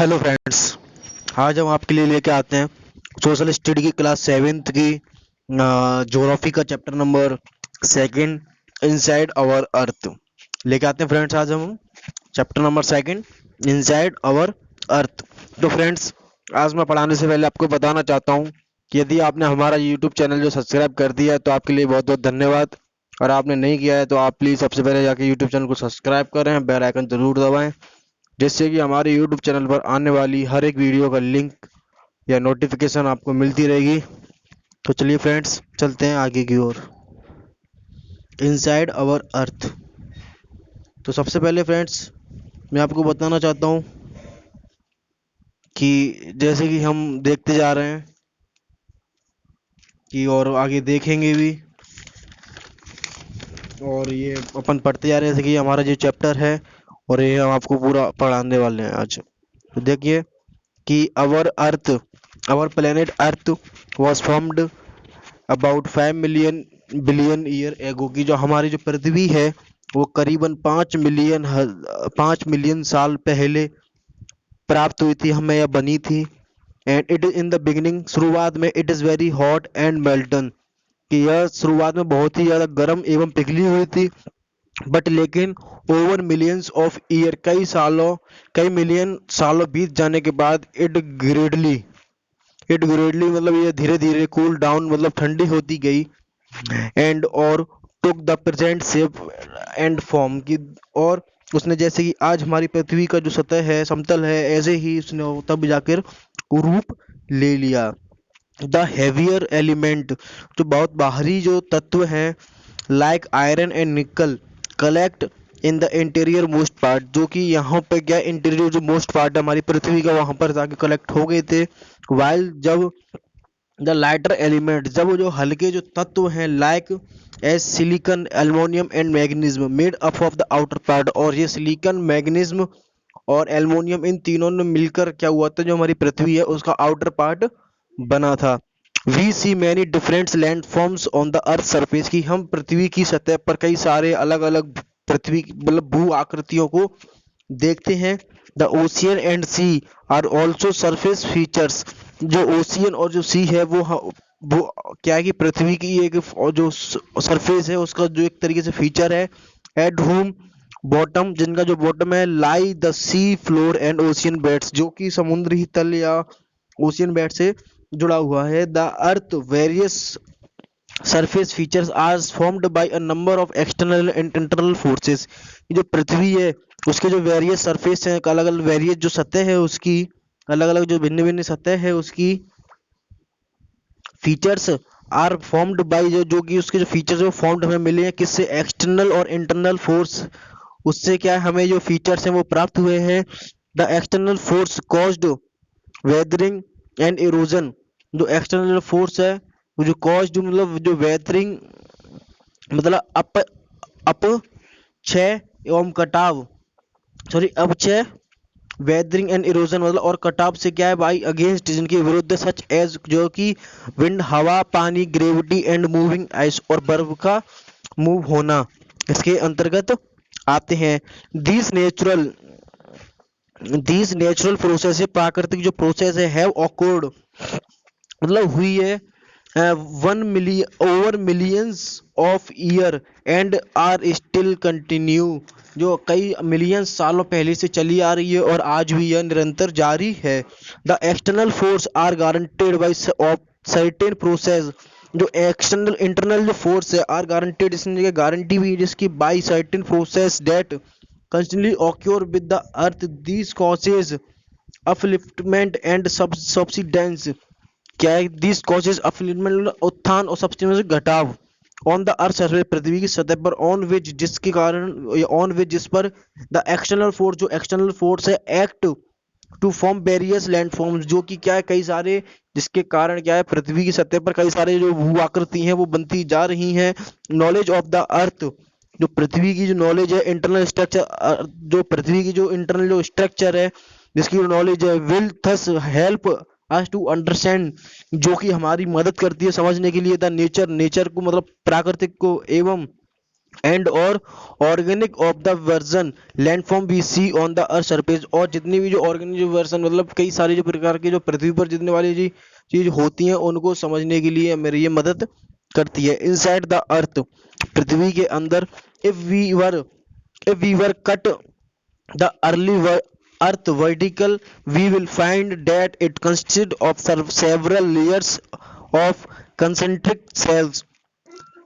Hello friends. आज हम आपके लिए लेके आते हैं सोशल स्टडी की क्लास सेवेंथ की ज्योग्राफी का chapter number second, inside our earth. लेके आते हैं फ्रेंड्स आज हम chapter number second, inside our earth. तो फ्रेंड्स, आज मैं पढ़ाने से पहले आपको बताना चाहता हूँ कि यदि आपने हमारा यूट्यूब चैनल जो सब्सक्राइब कर दिया है तो आपके लिए बहुत बहुत धन्यवाद। और आपने नहीं किया है तो आप प्लीज़ सबसे पहले जाके यूट्यूब चैनल को सब्सक्राइब करें, बेल आइकन जरूर दबाएं, जिससे कि हमारे यूट्यूब चैनल पर आने वाली हर एक वीडियो का लिंक या नोटिफिकेशन आपको मिलती रहेगी। तो चलिए फ्रेंड्स, चलते हैं आगे की ओर। Inside our earth. तो सबसे पहले फ्रेंड्स, मैं आपको बताना चाहता हूँ कि जैसे कि हम देखते जा रहे हैं कि और आगे देखेंगे भी, और ये अपन पढ़ते जा रहे हैं जैसे कि हमारा जो चैप्टर है, और ये हम आपको पूरा पढ़ाने वाले हैं आज। तो देखिए कि our planet Earth was formed about 5 billion year ago. की जो हमारी जो पृथ्वी है वो करीबन 5 मिलियन साल पहले प्राप्त हुई थी, हमें यह बनी थी। And it is in the beginning, शुरुआत में it is very hot and molten, कि यह शुरुआत में बहुत ही ज्यादा गर्म एवं पिघली हुई थी। बट लेकिन ओवर मिलियंस ऑफ ईयर, कई मिलियन सालों बीत जाने के बाद इट ग्रेडली मतलब ये धीरे धीरे कूल डाउन मतलब ठंडी होती गई। एंड और took the present shape and form की, और उसने जैसे कि आज हमारी पृथ्वी का जो सतह है समतल है, ऐसे ही उसने तब जाकर रूप ले लिया। द हेवियर एलिमेंट, जो बहुत बाहरी जो तत्व हैं, लाइक आयरन एंड निकल, collect in the interior most part, जो कि यहाँ पे क्या इंटीरियर जो मोस्ट पार्ट है हमारी पृथ्वी का, वहां पर जाके कलेक्ट हो गए थे। वाइल जब द लाइटर एलिमेंट, जब वो जो हल्के जो तत्व हैं, like as silicon, aluminium and magnesium, made up of the outer part, और ये सिलिकन, मैग्नीज्म और एल्युमिनियम, इन तीनों ने मिलकर क्या हुआ था, जो हमारी पृथ्वी है उसका आउटर पार्ट बना था। We see many different land forms on the earth surface, की हम पृथ्वी की सतह पर कई सारे अलग अलग पृथ्वी मतलब भू आकृतियों को देखते हैं। The ocean and sea are also surface features, जो ओशियन और जो सी है वो क्या है कि पृथ्वी की एक और जो सरफेस है उसका जो एक तरीके से फीचर है। एट होम बॉटम, जिनका जो बॉटम है, lie the sea floor and ocean beds, जो कि समुद्री तल या ओशियन बेड से जुड़ा हुआ है। The earth various surface features are formed by a number of external and internal forces. जो पृथ्वी है उसके जो वेरियस सरफेस हैं, अलग अलग वेरियस जो सतह है उसकी, अलग अलग जो भिन्न भिन्न सतह है उसकी फीचर्स आर फॉर्म्ड बाय, जो कि उसके जो फीचर्स है वो फॉर्म्ड हमें मिले हैं किससे, एक्सटर्नल और इंटरनल फोर्स। उससे क्या है, हमें जो फीचर्स हैं वो प्राप्त हुए हैं। The external force caused weathering and erosion, जो एक्सटर्नल फोर्स है वो जो कॉज्ड मतलब जो वेदरिंग मतलब अपक्षय एवं कटाव, सॉरी अपक्षय, वेदरिंग एंड इरोजन मतलब और कटाव से क्या है भाई, अगेंस्ट, जिनके विरुद्ध, सच एज, जो कि विंड हवा, पानी, ग्रेविटी एंड मूविंग आइस, और बर्फ का मूव होना इसके अंतर्गत आते हैं। This natural this natural process है, प्राकृतिक जो प्रोसेस है, हैव ऑकर्ड मतलब हुई है 1 million over millions of year and are still continue, जो कई मिलियन सालों पहले से चली आ रही है और आज भी यह निरंतर जारी है। The external force are guaranteed by certain process, जो एक्सटर्नल इंटरनल जो फोर्स है आर गारंटेड, इसमें जगह गारंटी भी है जिसकी, by certain process that constantly occur with the earth. These causes upliftment and subsidence, क्या है, दिस कॉजेज अपलिफ्टमेंट उत्थान और सब्सिडेंस घटाव, ऑन द अर्थ सरफेस, पृथ्वी की सतह पर, ऑन विच जिसके कारण, ऑन विच जिस पर, द एक्सटर्नल फोर्स जो एक्सटर्नल फोर्स है, act to form various landforms, जो कि क्या है कई सारे, जिसके कारण क्या है पृथ्वी की सतह पर कई सारे जो भू आकृति हैं वो बनती जा रही हैं। नॉलेज ऑफ द अर्थ, जो पृथ्वी की जो नॉलेज है, इंटरनल स्ट्रक्चर, जो पृथ्वी की जो इंटरनल जो स्ट्रक्चर है जिसकी नॉलेज है, will thus help us to understand, जो कि हमारी मदद करती है समझने के लिए, द नेचर को मतलब प्राकृतिक को, एवं एंड और organic of the version landform we see on the earth surface, और जितनी भी जो ऑर्गेनिक वर्जन मतलब कई सारी जो प्रकार की जो पृथ्वी पर जितने वाली जी चीज होती हैं उनको समझने के लिए मेरी ये मदद करती है। इनसाइड द अर्थ, पृथ्वी के अंदर, if we were cut the earth vertical, we will find that it consists of several layers of concentric cells,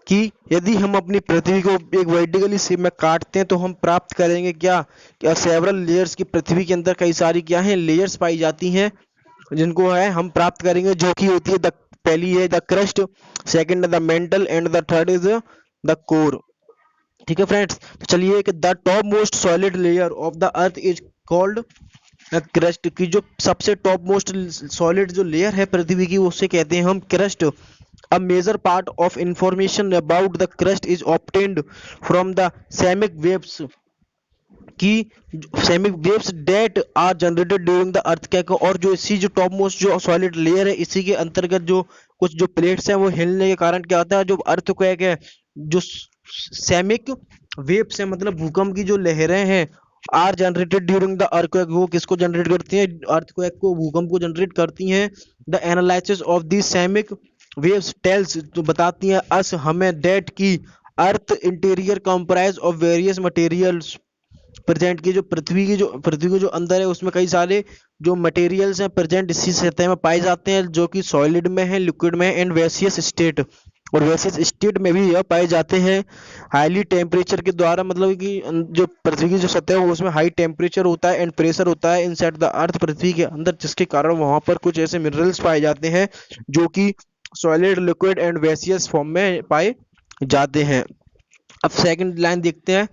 कि यदि हम अपनी पृथ्वी को एक वर्टिकली शेप में काटते हैं तो हम प्राप्त करेंगे क्या सेवरल लेयर्स की, पृथ्वी के अंदर कई सारी क्या है लेयर्स पाई जाती हैं जिनको है हम प्राप्त करेंगे, जो कि होती है पहली है द क्रस्ट, सेकंड है the mantle, and the third is the core. ठीक है फ्रेंड्स, तो चलिए कि the topmost solid layer of the earth is called crust, की जो सबसे टॉप मोस्ट सॉलिड जो लेयर है पृथ्वी की उससे कहते हैं हम crust. A major part of information about the crust is obtained from the seismic waves, की seismic waves that are generated during the earthquake, और जो इसी जो टॉप मोस्ट जो सॉलिड लेयर है इसी के अंतर्गत जो कुछ जो प्लेट्स हैं वो हिलने के कारण क्या होता है, जो अर्थक्वेक है, जो सेमिक वेव्स है मतलब भूकंप की जो लहरें हैं, are generated during the earthquake, वो किसको जनरेट करती हैं, अर्थक्वेक को, भूकंप को जनरेट करती हैं। The analysis of the seismic waves tells, तो बताती हैं अस हमें डेट की earth interior comprise of various materials present, की जो पृथ्वी के जो अंदर है उसमें कई सारे जो मटेरियल्स हैं प्रेजेंट इसी सतह में पाए जाते हैं, जो कि सॉलिड में है, लिक्विड में है, एंड वैसियस स्टेट, और वैसियस स्टेट में भी यह पाए जाते हैं हाईली टेम्परेचर के द्वारा, मतलब कि जो पृथ्वी की जो सतह है उसमें हाई टेम्परेचर होता है एंड प्रेशर होता है इनसाइड द अर्थ, पृथ्वी के अंदर, जिसके कारण वहां पर कुछ ऐसे मिनरल्स पाए जाते हैं जो कि सॉलिड, लिक्विड एंड वैसियस फॉर्म में पाए जाते हैं। अब सेकंड लाइन देखते हैं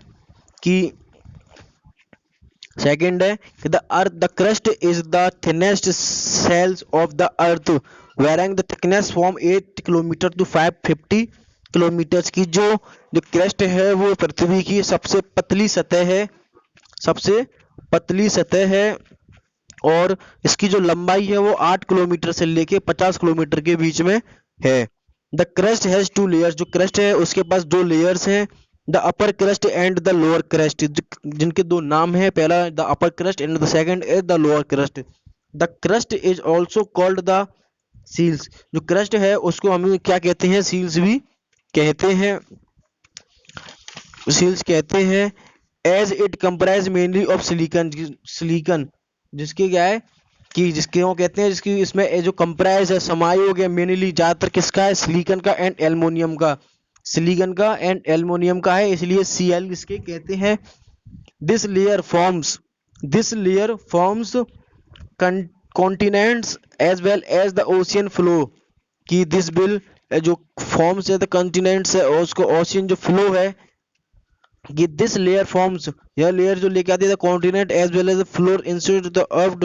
कि सेकंड है कि the crust is the thinnest shells of the earth, varying the thickness from 8 kilometre to 550 kilometre, की जो क्रस्ट है वो पृथ्वी की सबसे पतली सतह है, सबसे पतली सतह है, और इसकी जो लंबाई है वो 8 किलोमीटर से लेके 50 किलोमीटर के बीच में है। The crust has two layers, जो क्रस्ट है उसके पास दो लेयर्स हैं, the upper crust and the lower crust, जिनके दो नाम है, पहला the upper crust and the second is the lower crust. The crust is also called the sial, जो क्रस्ट है उसको हम क्या कहते हैं, सील्स भी कहते हैं, सील्स कहते हैं। As it comprise mainly of silicon, silicon जिसके क्या है कि जिसके वो कहते हैं जिसकी इसमें जो कंप्राइज है, समायोग है मेनली ज्यादातर किसका है, सिलिकन का एंड एल्युमिनियम का, सिलिकन का एंड एल्युमिनियम का है, इसलिए Cl इसके कहते हैं। This layer forms continents as well as the ocean floor, कि दिस बिल जो फॉर्म्स है द कॉन्टिनेंट्स है और उसको ओशियन जो फ्लो है, कि दिस लेयर फॉर्म्स, यह लेयर जो लेके आती है the continent as well as the floor instead the earth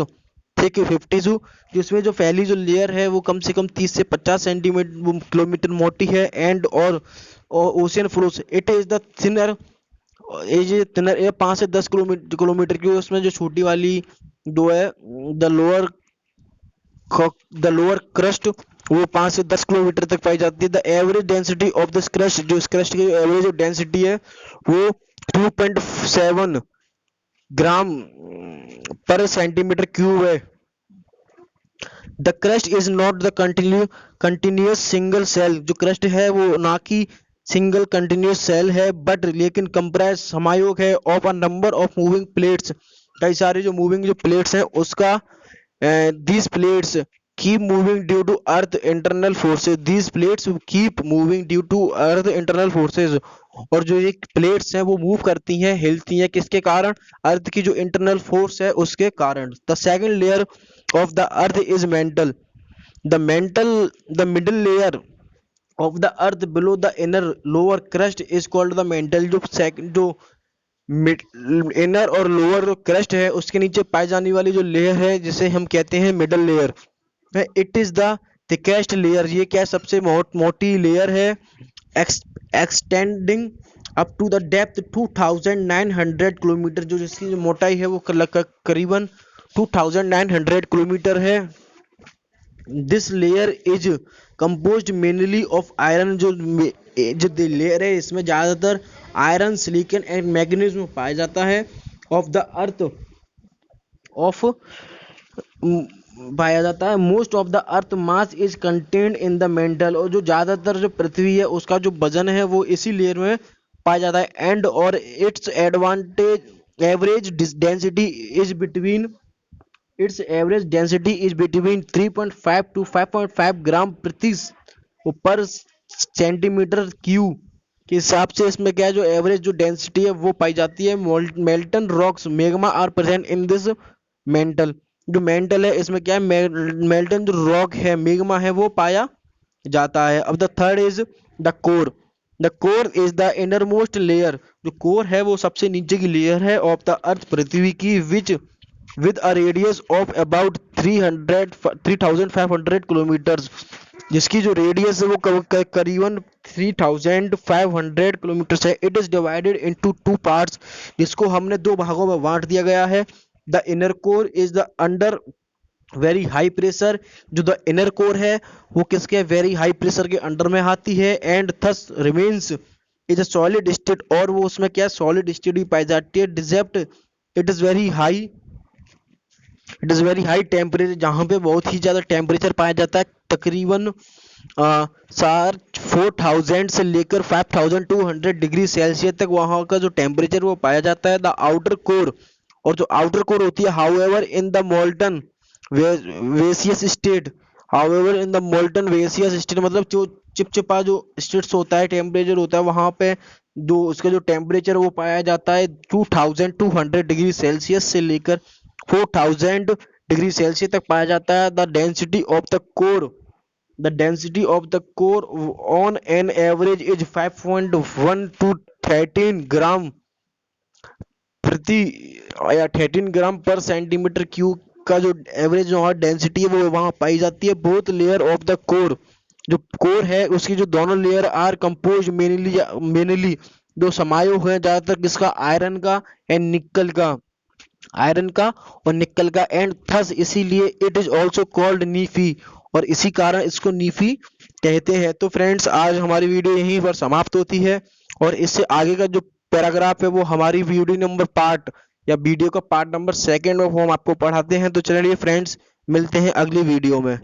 thick 52, जिसमें जो पहली जो लेयर है वो कम से कम 30 से 50 सेंटीमीटर किलोमीटर मोटी है, एंड और ocean flows it is the thinner, ये 5 से 10 किलोमीटर की, उसमें जो छोटी वाली दो है द लोअर क्रस्ट वो 5 से 10 किलोमीटर तक पाई जाती है। The average density of this crust, जो इस क्रस्ट की एवरेज डेंसिटी है वो 2.7 ग्राम पर सेंटीमीटर क्यूब है। The crust is not the continuous single shell, जो क्रस्ट है वो ना कि सिंगल कंटिन्यूस सेल है, बट लेकिन कंप्रेस समायोग है of a number of moving plates, कई सारे जो मूविंग जो प्लेट्स हैं उसका। these plates keep moving due to earth internal forces, these plates keep moving due to earth internal forces, और जो ये प्लेट्स हैं वो मूव करती हैं, हिलती हैं, किसके कारण, अर्थ की जो इंटरनल फोर्स है उसके कारण। The second layer of the earth is mental, the middle layer of the earth below the inner lower crust is called the mental, जो सेकंड जो इनर और लोअर क्रस्ट है उसके नीचे पाई जाने वाली जो लेयर है जिसे हम कहते हैं middle layer, it is the thickest layer, ये क्या सबसे मोटी लेयर है, extending up to the depth 2900 kilometre, जो जिसकी जो मोटाई है वो करीबन 2900 किलोमीटर है। This layer is composed mainly of iron, जो जो लेयर है इसमें ज़्यादातर आयरन, सिलिकॉन एंड मैग्नीशियम पाया जाता है। ऑफ द अर्थ ऑफ पाया जाता है। Most of the earth mass is contained in the mental, और जो ज़्यादातर जो पृथ्वी है उसका जो वजन है वो इसी लेयर में पाया जाता है। एंड और it's advantage average density is between its average density is between 3.5 to 5.5 ग्राम प्रति पर सेंटीमीटर क्यूब के हिसाब से इसमें क्या है, जो एवरेज जो डेंसिटी है वो पाई जाती है। Molten rocks magma are present in this mantle, जो मेंटल है इसमें क्या है, मेल्टन जो रॉक है, मेग्मा है, वो पाया जाता है। अब the third is the core. The core is the inner most layer, जो कोर है वो सबसे नीचे की लेयर है ऑफ द अर्थ पृथ्वी की, विच with a radius of about 3500 kilometres, जिसकी जो रेडियस है वो करीबन 3500 किलोमीटर है। It is divided into two parts, जिसको हमने दो भागों में बांट दिया गया है। The inner core is the under very high pressure, जो द इनर कोर है वो किसके वेरी हाई प्रेशर के अंडर में आती है। And thus remains is a solid state, और वो उसमें क्या सॉलिड स्टेट भी पाई जाती है। डिजेप्ट it is very high, it is very high temperature, जहाँ पे बहुत ही ज़्यादा टेम्परेचर पाया जाता है। तकरीबन 4000 से लेकर 5200 डिग्री सेल्सियस तक वहाँ का जो टेम्परेचर वो पाया जाता है। द आउटर कोर, और जो आउटर कोर होती है, however in the molten वेसियस state, however in the molten वेसियस state मतलब जो चिपचिपा जो स्टेट्स होता है, टेम्परेचर होता है, वहाँ पे जो उसका जो टेम्परेचर वो पाया जाता है 2200 डिग्री सेल्सियस से लेकर 4000 डिग्री सेल्सियस तक पाया जाता है। The density of the core, the density of the core on an average is 5.1 to 13 ग्राम प्रति या 13 ग्राम पर सेंटीमीटर क्यूब का जो एवरेज जो डेंसिटी है वो वहाँ पाई जाती है। Both layer of the core, जो कोर है उसकी जो दोनों लेयर आर कंपोज मेनली जो समाये हुए हैं ज़्यादातर किसका, आयरन का एंड निकल का, आयरन का और निकल का। एंड थस इसीलिए इट इज ऑल्सो कॉल्ड नीफी, और इसी कारण इसको नीफी कहते हैं। तो फ्रेंड्स आज हमारी वीडियो यहीं पर समाप्त होती है, और इससे आगे का जो पैराग्राफ है वो हमारी वीडियो नंबर पार्ट या वीडियो का पार्ट नंबर 2 में वो हम आपको पढ़ाते हैं। तो चलिए फ्रेंड्स मिलते हैं अगली वीडियो में।